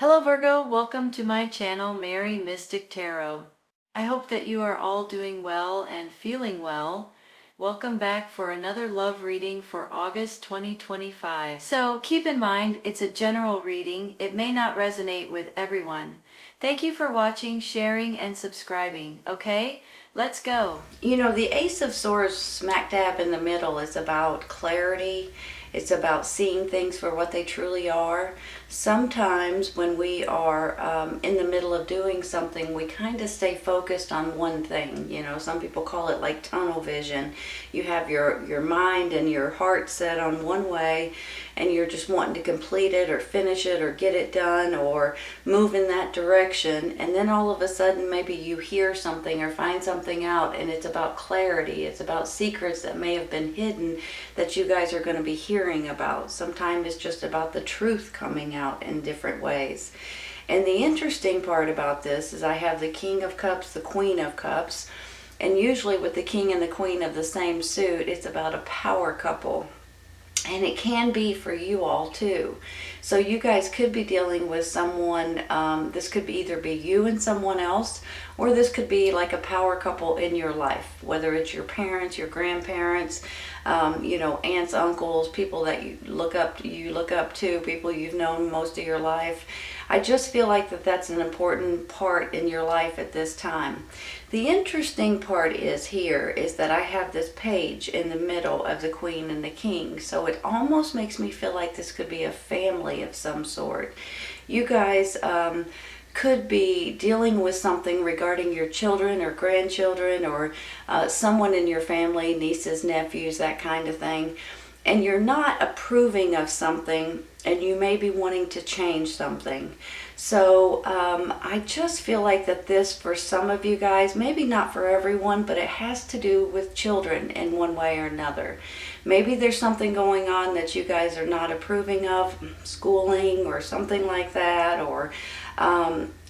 Hello Virgo, welcome to my channel, Mary Mystic Tarot. I hope that you are all doing well and feeling well. Welcome back for another love reading for August 2025. So keep in mind, it's a general reading. It may not resonate with everyone. Thank you for watching, sharing, and subscribing. Okay, let's go. You know, the Ace of Swords smack dab in the middle is about clarity. It's about seeing things for what they truly are. Sometimes when we are in the middle of doing something, we kind of stay focused on one thing. You know, some people call it like tunnel vision. You have your mind and your heart set on one way, and you're just wanting to complete it or finish it or get it done or move in that direction. And then all of a sudden, maybe you hear something or find something out, and it's about clarity. It's about secrets that may have been hidden that you guys are going to be hearing about. Sometimes it's just about the truth coming out in different ways. And the interesting part about this is I have the King of Cups, the Queen of Cups, and usually with the King and the Queen of the same suit, it's about a power couple. And it can be for you all too. So you guys could be dealing with someone, this could either be you and someone else, or this could be like a power couple in your life, whether it's your parents, your grandparents, you know, aunts, uncles, people that you look up to, people you've known most of your life. I just feel like that's an important part in your life at this time. The interesting part is that I have this page in the middle of the Queen and the King. So it almost makes me feel like this could be a family of some sort. You guys could be dealing with something regarding your children or grandchildren or someone in your family, nieces, nephews, that kind of thing. And you're not approving of something, and you may be wanting to change something. So I just feel like that this, for some of you guys, maybe not for everyone, but it has to do with children in one way or another. Maybe there's something going on that you guys are not approving of, schooling or something like that, or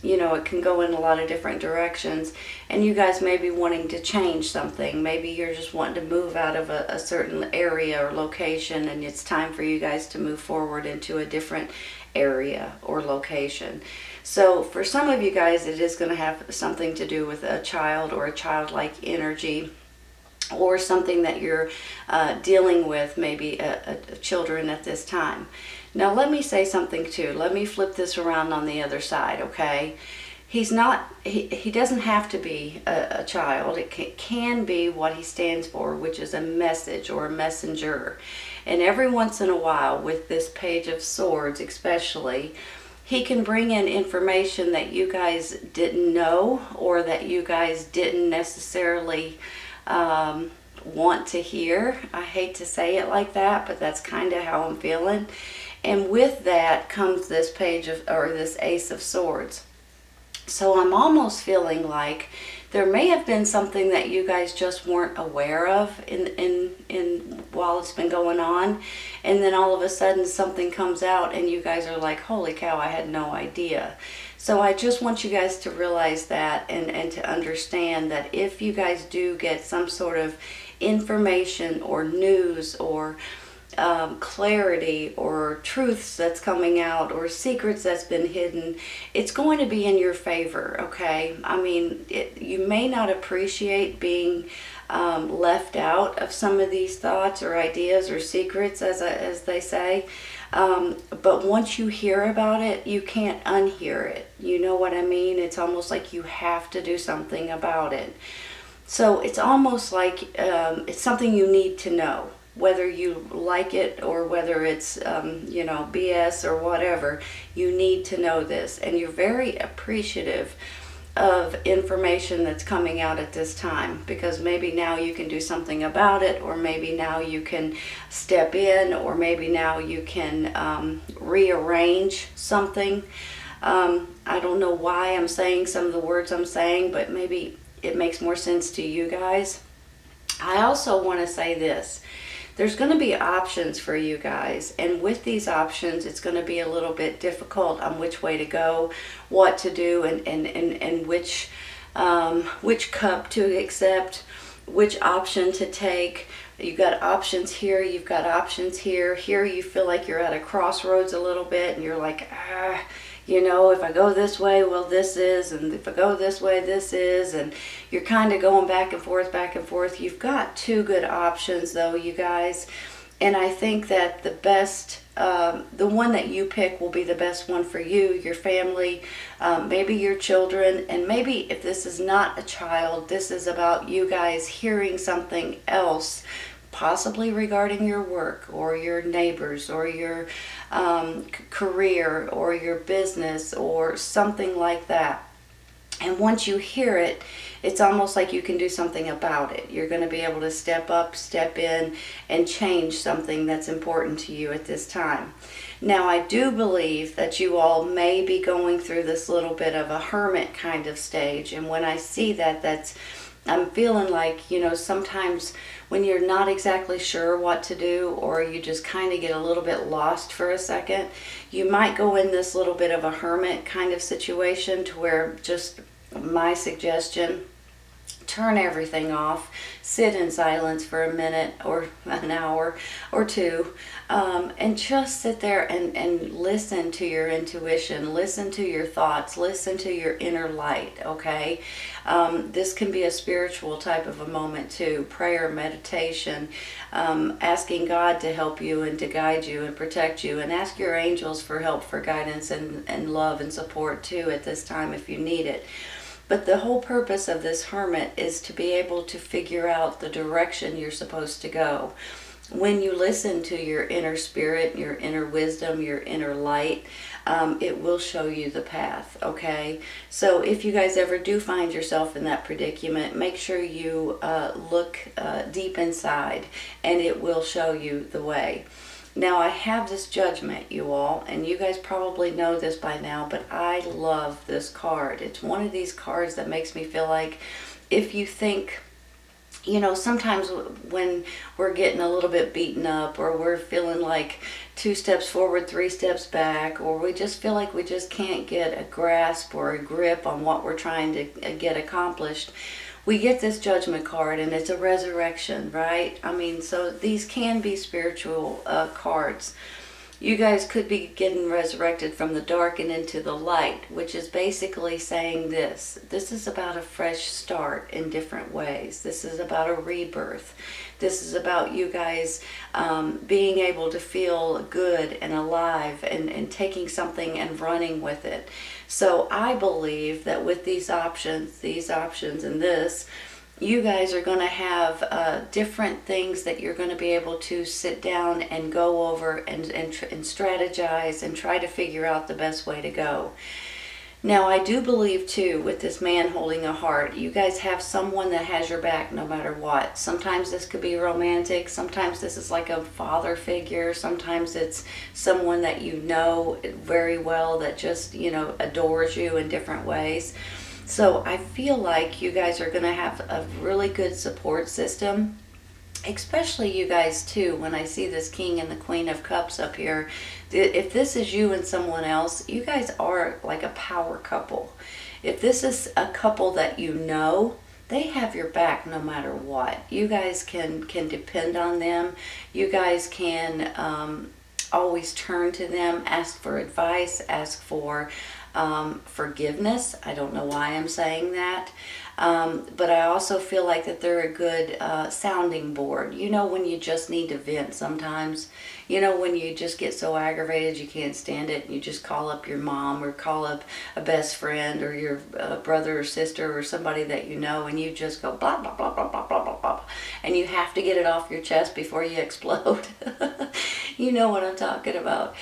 you know, it can go in a lot of different directions, and you guys may be wanting to change something. Maybe you're just wanting to move out of a certain area or location, and it's time for you guys to move forward into a different area or location. So for some of you guys, it is going to have something to do with a child or a childlike energy, or something that you're dealing with, maybe children at this time. Now let me say something too. Let me flip this around on the other side, okay? He doesn't have to be a child. It can be what he stands for, which is a message or a messenger. And every once in a while, with this Page of Swords especially, he can bring in information that you guys didn't know, or that you guys didn't necessarily want to hear. I hate to say it like that, but that's kind of how I'm feeling. And with that comes this this Ace of Swords. So I'm almost feeling like there may have been something that you guys just weren't aware of in while it's been going on, and then all of a sudden something comes out and you guys are like, holy cow, I had no idea. So I just want you guys to realize that, and to understand that if you guys do get some sort of information or news or clarity or truths that's coming out or secrets that's been hidden, it's going to be in your favor, okay? I mean, you may not appreciate being left out of some of these thoughts or ideas or secrets, as they say, but once you hear about it, you can't unhear it. You know what I mean? It's almost like you have to do something about it. So it's almost like it's something you need to know. Whether you like it or whether it's, you know, BS or whatever, you need to know this. And you're very appreciative of information that's coming out at this time, because maybe now you can do something about it, or maybe now you can step in, or maybe now you can rearrange something. I don't know why I'm saying some of the words I'm saying, but maybe it makes more sense to you guys. I also want to say this. There's going to be options for you guys, and with these options it's going to be a little bit difficult on which way to go, what to do, and which cup to accept, which option to take. You've got options here, you've got options here. Here you feel like you're at a crossroads a little bit, and you're like, if I go this way, well, this is, and if I go this way, this is, and you're kind of going back and forth, back and forth. You've got two good options, though, you guys. And I think that the best, the one that you pick will be the best one for you, your family, maybe your children, and maybe if this is not a child, this is about you guys hearing something else, possibly regarding your work or your neighbors or your career or your business or something like that. And once you hear it, it's almost like you can do something about it. You're going to be able to step up, step in, and change something that's important to you at this time. Now, I do believe that you all may be going through this little bit of a hermit kind of stage. And when I see that, I'm feeling like, sometimes when you're not exactly sure what to do, or you just kind of get a little bit lost for a second, you might go in this little bit of a hermit kind of situation, to where, just my suggestion, turn everything off, sit in silence for a minute or an hour or two, and just sit there and listen to your intuition, listen to your thoughts, listen to your inner light, okay? This can be a spiritual type of a moment too, prayer, meditation, asking God to help you and to guide you and protect you, and ask your angels for help, for guidance and love and support too at this time if you need it. But the whole purpose of this hermit is to be able to figure out the direction you're supposed to go. When you listen to your inner spirit, your inner wisdom, your inner light, it will show you the path, okay? So if you guys ever do find yourself in that predicament, make sure you look deep inside, and it will show you the way. Now, I have this judgment, you all, and you guys probably know this by now, but I love this card. It's one of these cards that makes me feel like, if you think, sometimes when we're getting a little bit beaten up, or we're feeling like 2 steps forward, 3 steps back, or we just feel like we just can't get a grasp or a grip on what we're trying to get accomplished, we get this judgment card, and it's a resurrection, right? I mean, so these can be spiritual cards. You guys could be getting resurrected from the dark and into the light, which is basically saying this. This is about a fresh start in different ways. This is about a rebirth. This is about you guys being able to feel good and alive, and taking something and running with it. So I believe that with these options and this, you guys are going to have different things that you're going to be able to sit down and go over and strategize and try to figure out the best way to go. Now, I do believe too, with this man holding a heart, you guys have someone that has your back no matter what. Sometimes this could be romantic. Sometimes this is like a father figure. Sometimes it's someone that you know very well that just, adores you in different ways. So I feel like you guys are going to have a really good support system. Especially you guys too, when I see this King and the Queen of Cups up here, if this is you and someone else, you guys are like a power couple. If this is a couple that they have your back no matter what. You guys can depend on them. You guys can always turn to them, ask for advice, ask for forgiveness. I don't know why I'm saying that. But I also feel like that they're a good sounding board. When you just need to vent sometimes. When you just get so aggravated you can't stand it, and you just call up your mom or call up a best friend or your brother or sister or somebody that you know, and you just go blah, blah, blah, blah, blah, blah, blah, blah. And you have to get it off your chest before you explode. You know what I'm talking about.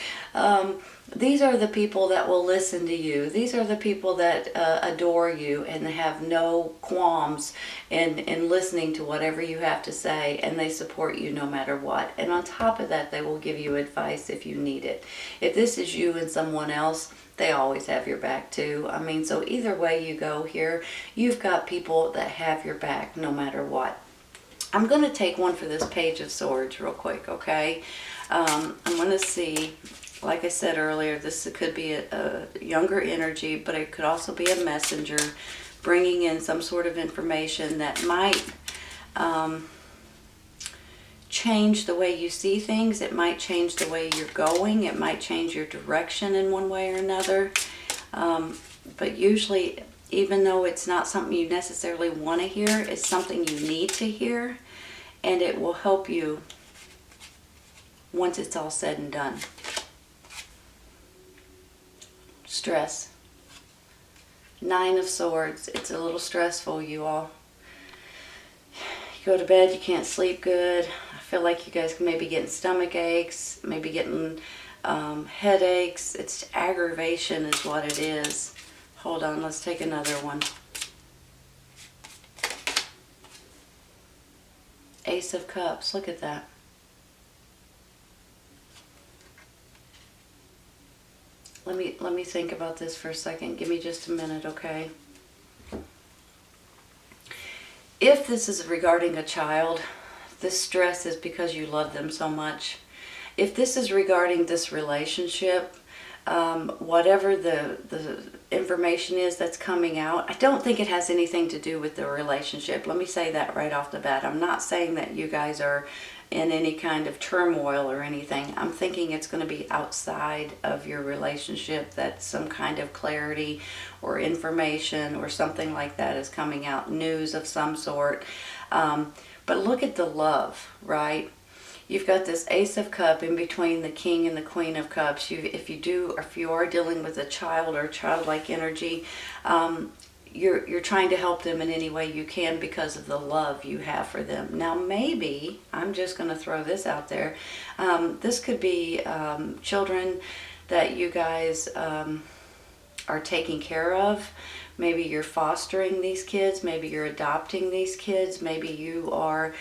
These are the people that will listen to you. These are the people that adore you and have no qualms in listening to whatever you have to say, and they support you no matter what. And on top of that, they will give you advice if you need it. If this is you and someone else, they always have your back too. I mean, so either way you go here, you've got people that have your back no matter what. I'm going to take one for this Page of Swords real quick, okay? I'm going to see... Like I said earlier, this could be a younger energy, but it could also be a messenger bringing in some sort of information that might change the way you see things. It might change the way you're going. It might change your direction in one way or another. But usually, even though it's not something you necessarily want to hear, it's something you need to hear, and it will help you once it's all said and done. Stress. 9 of Swords. It's a little stressful, you all. You go to bed, you can't sleep good. I feel like you guys may be getting stomach aches, maybe getting headaches. It's aggravation is what it is. Hold on, let's take another one. Ace of Cups, look at that. Let me think about this for a second. Give me just a minute, okay? If this is regarding a child, this stress is because you love them so much. If this is regarding this relationship, whatever the information is that's coming out, I don't think it has anything to do with the relationship. Let me say that right off the bat. I'm not saying that you guys are in any kind of turmoil or anything. I'm thinking it's going to be outside of your relationship, that some kind of clarity or information or something like that is coming out, news of some sort. But look at the love, right? You've got this Ace of Cups in between the King and the Queen of Cups. If you are dealing with a child or childlike energy, you're trying to help them in any way you can because of the love you have for them. Now maybe, I'm just going to throw this out there, this could be children that you guys are taking care of. Maybe you're fostering these kids, maybe you're adopting these kids, maybe you are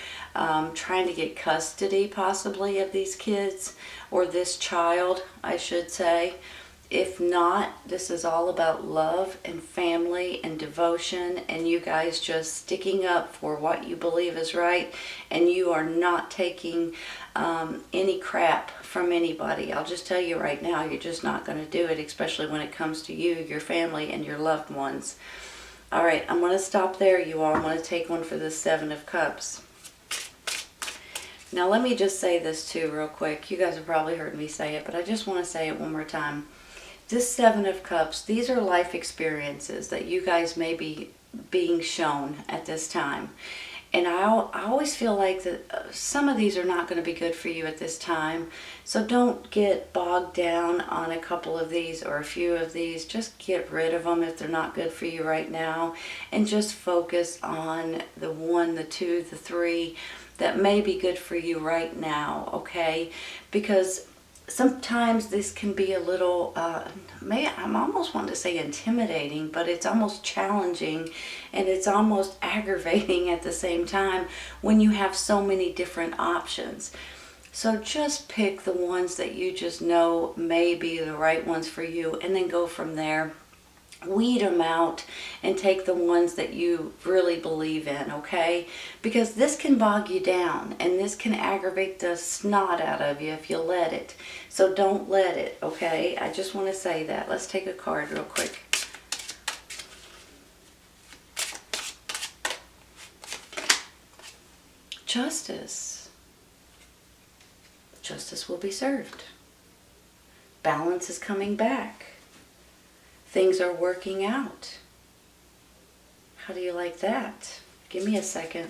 trying to get custody possibly of these kids, or this child, I should say. If not, this is all about love and family and devotion, and you guys just sticking up for what you believe is right, and you are not taking any crap from anybody. I'll just tell you right now, you're just not going to do it, especially when it comes to you, your family, and your loved ones. All right, I'm going to stop there, you all. I'm going to take one for the 7 of Cups. Now, let me just say this too real quick. You guys have probably heard me say it, but I just want to say it one more time. This 7 of Cups, these are life experiences that you guys may be being shown at this time. And I always feel like that some of these are not going to be good for you at this time. So don't get bogged down on a couple of these or a few of these. Just get rid of them if they're not good for you right now. And just focus on the 1, the 2, the 3 that may be good for you right now, okay? Because sometimes this can be a little, I'm almost wanting to say intimidating, but it's almost challenging and it's almost aggravating at the same time when you have so many different options. So just pick the ones that you just know may be the right ones for you, and then go from there. Weed them out and take the ones that you really believe in, okay? Because this can bog you down and this can aggravate the snot out of you if you let it. So don't let it, okay? I just want to say that. Let's take a card real quick. Justice. Justice will be served. Balance is coming back. Things are working out. How do you like that? Give me a second.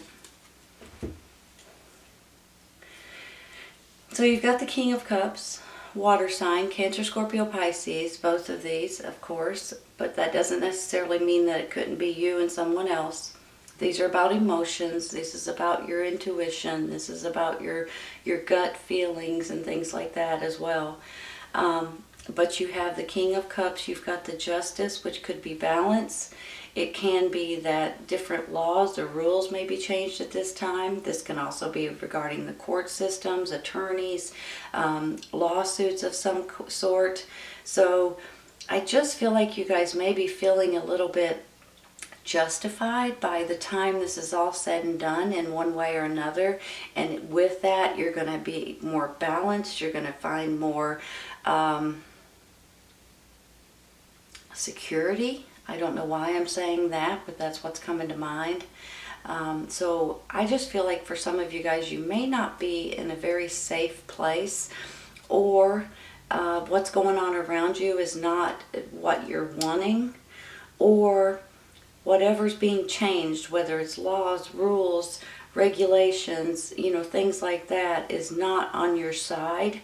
So you've got the King of Cups, water sign, Cancer, Scorpio, Pisces, both of these, of course, but that doesn't necessarily mean that it couldn't be you and someone else. These are about emotions. This is about your intuition. This is about your gut feelings and things like that as well. But you have the King of Cups, you've got the Justice, which could be balance. It can be that different laws or rules may be changed at this time. This can also be regarding the court systems, attorneys, lawsuits of some sort. So I just feel like you guys may be feeling a little bit justified by the time this is all said and done in one way or another. And with that, you're going to be more balanced. You're going to find more security. I don't know why I'm saying that, but that's what's coming to mind. So I just feel like for some of you guys, you may not be in a very safe place, or what's going on around you is not what you're wanting, or whatever's being changed, whether it's laws, rules, regulations, things like that, is not on your side,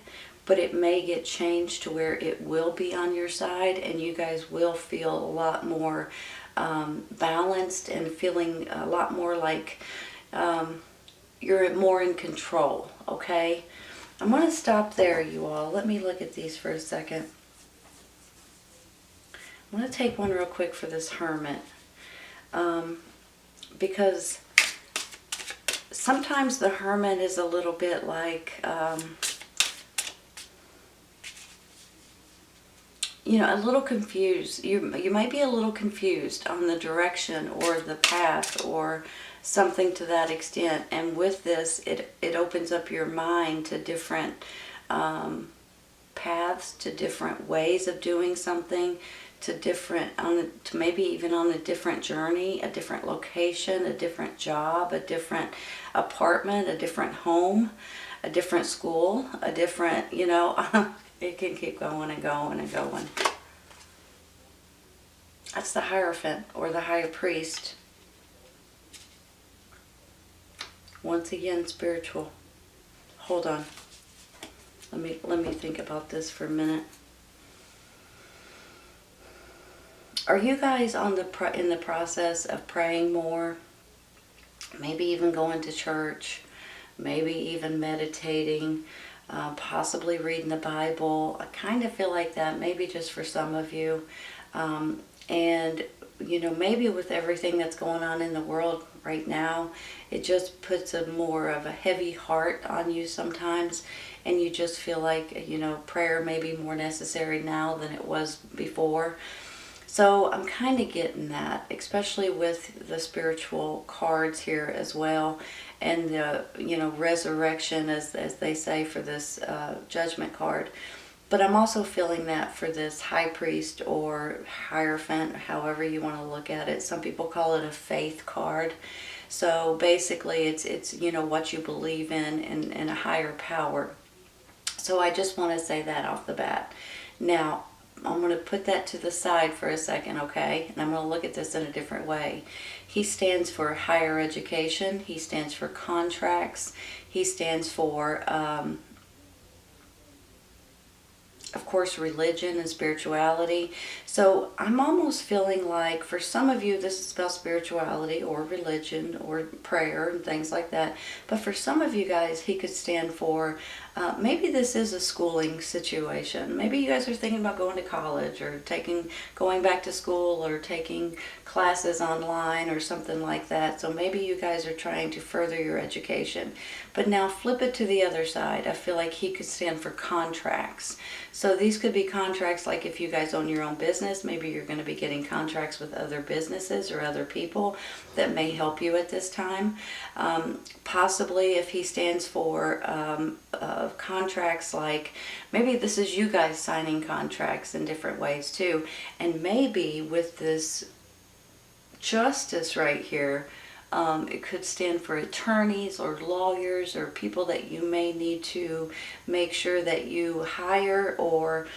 but it may get changed to where it will be on your side, and you guys will feel a lot more balanced and feeling a lot more like you're more in control, okay? I'm going to stop there, you all. Let me look at these for a second. I'm going to take one real quick for this Hermit. Because sometimes the Hermit is a little bit like, a little confused. You might be a little confused on the direction or the path or something to that extent. And with this, it opens up your mind to different paths, to different ways of doing something, to maybe even on a different journey, a different location, a different job, a different apartment, a different home, a different school, a different, it can keep going and going and going. That's the Hierophant, or the High Priest. Once again, spiritual. Hold on. Let me think about this for a minute. Are you guys in the process of praying more? Maybe even going to church, maybe even meditating, possibly reading the Bible. I kind of feel like that, maybe just for some of you. And, maybe with everything that's going on in the world right now, it just puts more of a heavy heart on you sometimes. And you just feel like, prayer may be more necessary now than it was before. So I'm kind of getting that, especially with the spiritual cards here as well, and the resurrection, as they say for this judgment card. But I'm also feeling that for this High Priest or Hierophant, however you want to look at it. Some people call it a faith card. So basically, it's what you believe in and a higher power. So I just want to say that off the bat. Now, I'm going to put that to the side for a second, okay? And I'm going to look at this in a different way. He stands for higher education. He stands for contracts. He stands for, of course, religion and spirituality. So I'm almost feeling like for some of you this is about spirituality or religion or prayer and things like that. But for some of you guys, he could stand for maybe this is a schooling situation. Maybe you guys are thinking about going to college or going back to school or taking classes online or something like that. So maybe you guys are trying to further your education. But now flip it to the other side. I feel like he could stand for contracts. So these could be contracts like if you guys own your own business, maybe you're going to be getting contracts with other businesses or other people that may help you at this time. Possibly if he stands for contracts, like maybe this is you guys signing contracts in different ways too. And maybe with this Justice right here, it could stand for attorneys or lawyers or people that you may need to make sure that you hire, or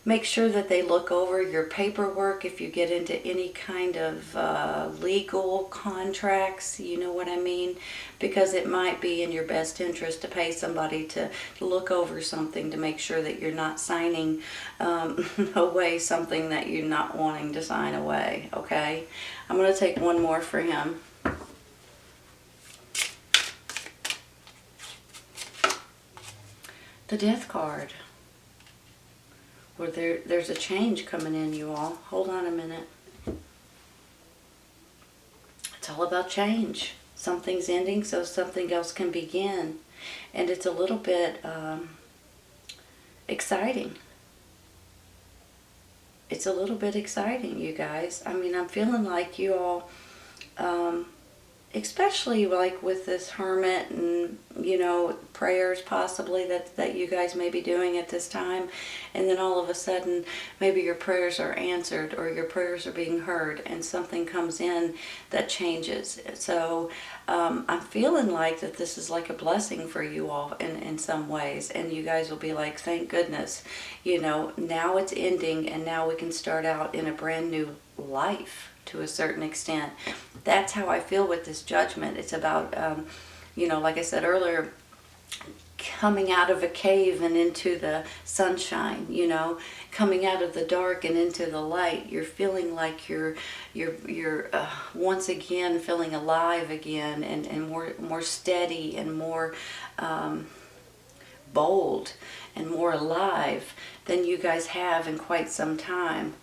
make sure that they look over your paperwork if you get into any kind of legal contracts, you know what I mean? Because it might be in your best interest to pay somebody to look over something to make sure that you're not signing away something that you're not wanting to sign away, okay? I'm going to take one more for him. The Death card. Well, there's a change coming in, you all. Hold on a minute. It's all about change. Something's ending so something else can begin. And it's a little bit exciting. It's a little bit exciting, you guys. I mean, I'm feeling like you all, especially like with this Hermit and prayers possibly that you guys may be doing at this time. And then all of a sudden, maybe your prayers are answered or your prayers are being heard and something comes in that changes. So I'm feeling like that this is like a blessing for you all in some ways. And you guys will be like, thank goodness, now it's ending and now we can start out in a brand new life to a certain extent. That's how I feel with this judgment. It's about, like I said earlier, coming out of a cave and into the sunshine, coming out of the dark and into the light. You're feeling like you're once again feeling alive again, and more steady and more bold and more alive than you guys have in quite some time.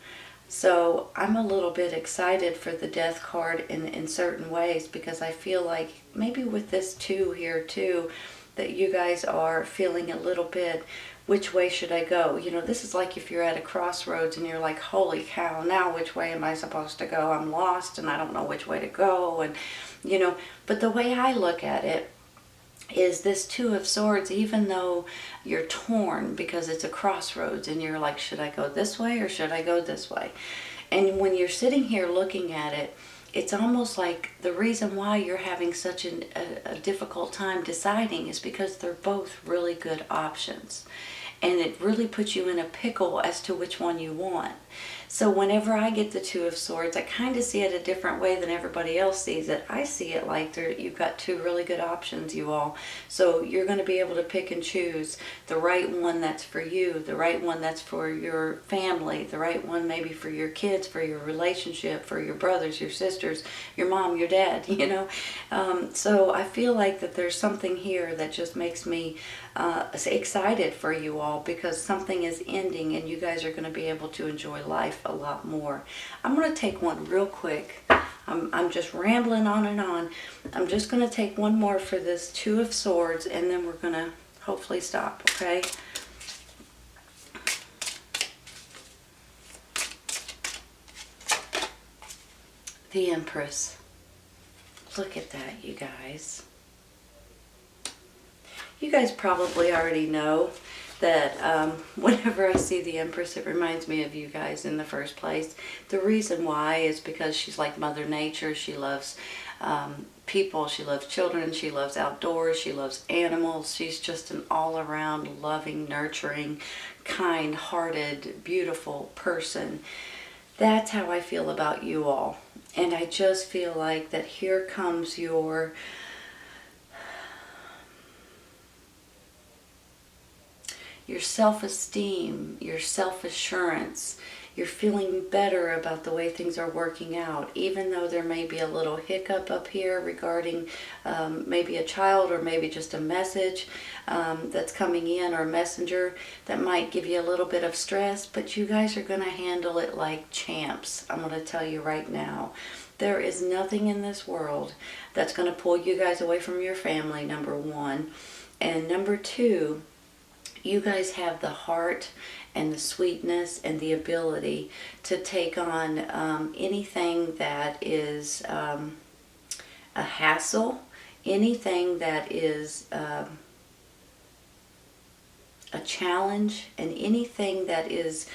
So I'm a little bit excited for the death card in certain ways, because I feel like maybe with this 2 here too, that you guys are feeling a little bit, which way should I go? This is like if you're at a crossroads and you're like, holy cow, now which way am I supposed to go? I'm lost and I don't know which way to go. And, but the way I look at it is this 2 of Swords, even though you're torn because it's a crossroads and you're like, should I go this way or should I go this way? And when you're sitting here looking at it, it's almost like the reason why you're having such a difficult time deciding is because they're both really good options. And it really puts you in a pickle as to which one you want. So whenever I get the 2 of Swords, I kind of see it a different way than everybody else sees it. I see it like you've got 2 really good options, you all. So you're going to be able to pick and choose the right one that's for you, the right one that's for your family, the right one maybe for your kids, for your relationship, for your brothers, your sisters, your mom, your dad, So I feel like that there's something here that just makes me excited for you all, because something is ending and you guys are going to be able to enjoy life a lot more. I'm going to take one real quick. I'm just rambling on and on. I'm just going to take one more for this 2 of Swords, and then we're going to hopefully stop, okay? The Empress. Look at that, you guys. You guys probably already know that whenever I see the Empress, it reminds me of you guys in the first place. The reason why is because she's like Mother Nature. She loves people, she loves children, she loves outdoors, she loves animals. She's just an all-around loving, nurturing, kind-hearted, beautiful person. That's how I feel about you all. And I just feel like that here comes your self-esteem, your self-assurance. You're feeling better about the way things are working out, even though there may be a little hiccup up here regarding maybe a child or maybe just a message that's coming in, or a messenger that might give you a little bit of stress, but you guys are going to handle it like champs. I'm going to tell you right now. There is nothing in this world that's going to pull you guys away from your family, number 1. And number 2, you guys have the heart and the sweetness and the ability to take on anything that is a hassle, anything that is a challenge, and anything that is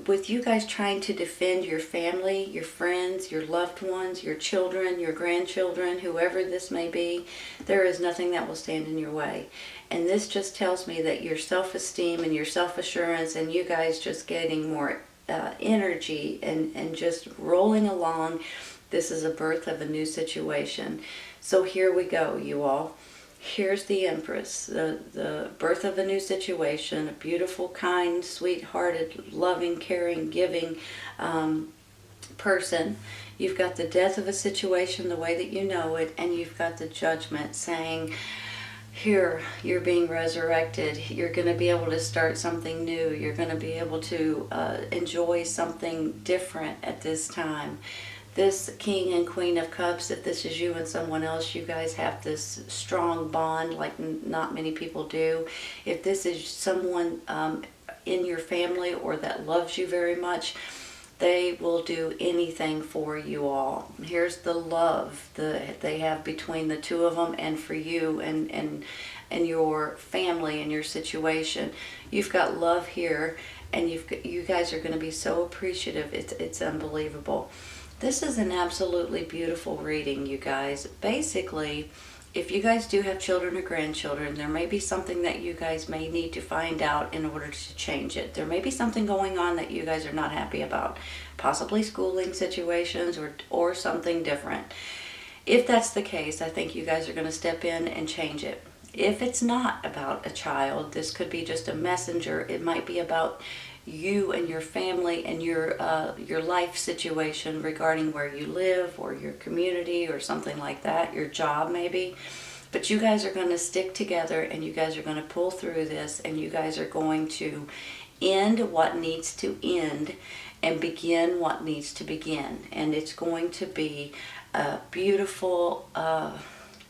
with you guys trying to defend your family, your friends, your loved ones, your children, your grandchildren, whoever this may be. There is nothing that will stand in your way. And this just tells me that your self-esteem and your self-assurance, and you guys just getting more energy and just rolling along. This is a birth of a new situation. So here we go, you all. Here's the Empress, the birth of a new situation, a beautiful, kind, sweet-hearted, loving, caring, giving person. You've got the death of a situation the way that you know it, and you've got the Judgment saying, here, you're being resurrected. You're going to be able to start something new. You're going to be able to enjoy something different at this time. This King and Queen of Cups, if this is you and someone else, you guys have this strong bond like not many people do. If this is someone in your family or that loves you very much, They will do anything for you all. Here's the love they have between the two of them, and for you and your family and your situation. You've got love here, and you guys are going to be so appreciative. It's unbelievable. This is an absolutely beautiful reading, you guys. Basically, if you guys do have children or grandchildren, there may be something that you guys may need to find out in order to change it. There may be something going on that you guys are not happy about, possibly schooling situations or something different. If that's the case, I think you guys are going to step in and change it. If it's not about a child, this could be just a messenger. It might be about you and your family and your life situation regarding where you live or your community or something like that, your job maybe. But you guys are going to stick together, and you guys are going to pull through this, and you guys are going to end what needs to end and begin what needs to begin. And it's going to be a beautiful,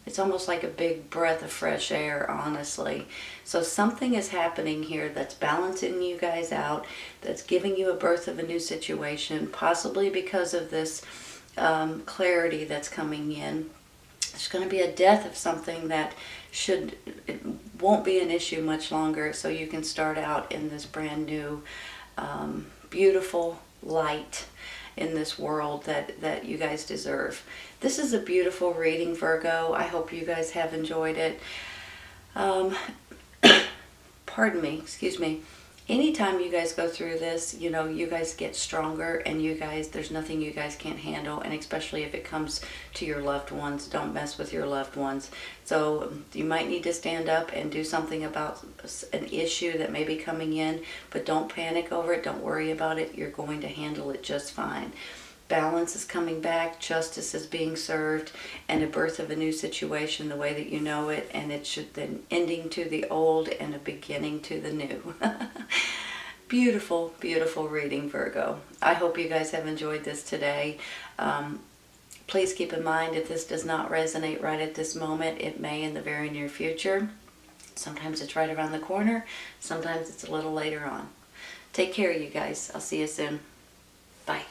it's almost like a big breath of fresh air, honestly. So something is happening here that's balancing you guys out, that's giving you a birth of a new situation, possibly because of this clarity that's coming in. There's going to be a death of something that it won't be an issue much longer, so you can start out in this brand new, beautiful light in this world that you guys deserve. This is a beautiful reading, Virgo. I hope you guys have enjoyed it. Pardon me, excuse me. Anytime you guys go through this, you know, you guys get stronger, and you guys, there's nothing you guys can't handle, and especially if it comes to your loved ones, don't mess with your loved ones. So you might need to stand up and do something about an issue that may be coming in, but don't panic over it, don't worry about it, you're going to handle it just fine. Balance is coming back, justice is being served, and a birth of a new situation the way that you know it, and it should then ending to the old and a beginning to the new. Beautiful, beautiful reading, Virgo. I hope you guys have enjoyed this today. Please keep in mind, if this does not resonate right at this moment, it may in the very near future. Sometimes it's right around the corner, sometimes it's a little later on. Take care, you guys. I'll see you soon. Bye.